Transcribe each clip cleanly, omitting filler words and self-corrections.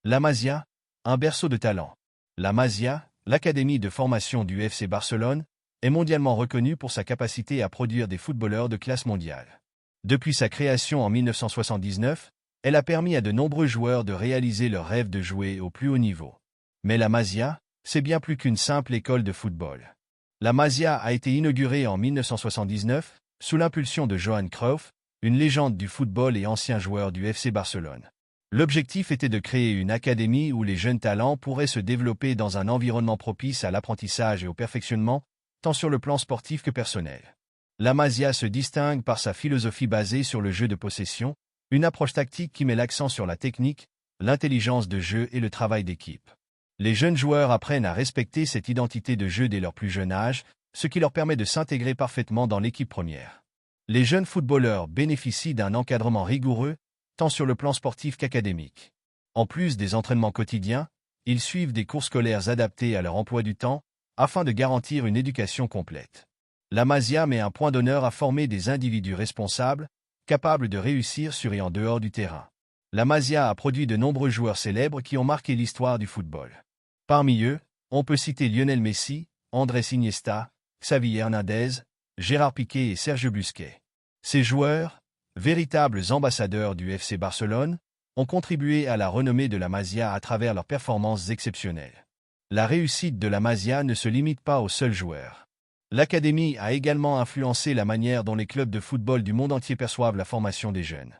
La Masia, un berceau de talent. La Masia, l'académie de formation du FC Barcelone, est mondialement reconnue pour sa capacité à produire des footballeurs de classe mondiale. Depuis sa création en 1979, elle a permis à de nombreux joueurs de réaliser leur rêve de jouer au plus haut niveau. Mais la Masia, c'est bien plus qu'une simple école de football. La Masia a été inaugurée en 1979, sous l'impulsion de Johan Cruyff, une légende du football et ancien joueur du FC Barcelone. L'objectif était de créer une académie où les jeunes talents pourraient se développer dans un environnement propice à l'apprentissage et au perfectionnement, tant sur le plan sportif que personnel. La Masia se distingue par sa philosophie basée sur le jeu de possession, une approche tactique qui met l'accent sur la technique, l'intelligence de jeu et le travail d'équipe. Les jeunes joueurs apprennent à respecter cette identité de jeu dès leur plus jeune âge, ce qui leur permet de s'intégrer parfaitement dans l'équipe première. Les jeunes footballeurs bénéficient d'un encadrement rigoureux, tant sur le plan sportif qu'académique. En plus des entraînements quotidiens, ils suivent des cours scolaires adaptés à leur emploi du temps, afin de garantir une éducation complète. La Masia met un point d'honneur à former des individus responsables, capables de réussir sur et en dehors du terrain. La Masia a produit de nombreux joueurs célèbres qui ont marqué l'histoire du football. Parmi eux, on peut citer Lionel Messi, Andrés Iniesta, Xavi Hernandez, Gérard Piqué et Sergio Busquets. Ces joueurs, véritables ambassadeurs du FC Barcelone, ont contribué à la renommée de la Masia à travers leurs performances exceptionnelles. La réussite de la Masia ne se limite pas aux seuls joueurs. L'académie a également influencé la manière dont les clubs de football du monde entier perçoivent la formation des jeunes.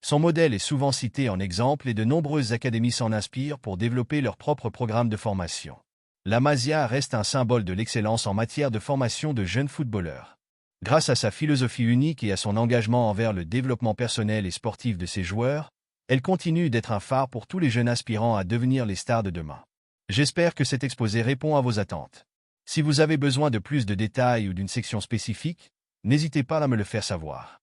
Son modèle est souvent cité en exemple et de nombreuses académies s'en inspirent pour développer leur propre programme de formation. La Masia reste un symbole de l'excellence en matière de formation de jeunes footballeurs. Grâce à sa philosophie unique et à son engagement envers le développement personnel et sportif de ses joueurs, elle continue d'être un phare pour tous les jeunes aspirants à devenir les stars de demain. J'espère que cet exposé répond à vos attentes. Si vous avez besoin de plus de détails ou d'une section spécifique, n'hésitez pas à me le faire savoir.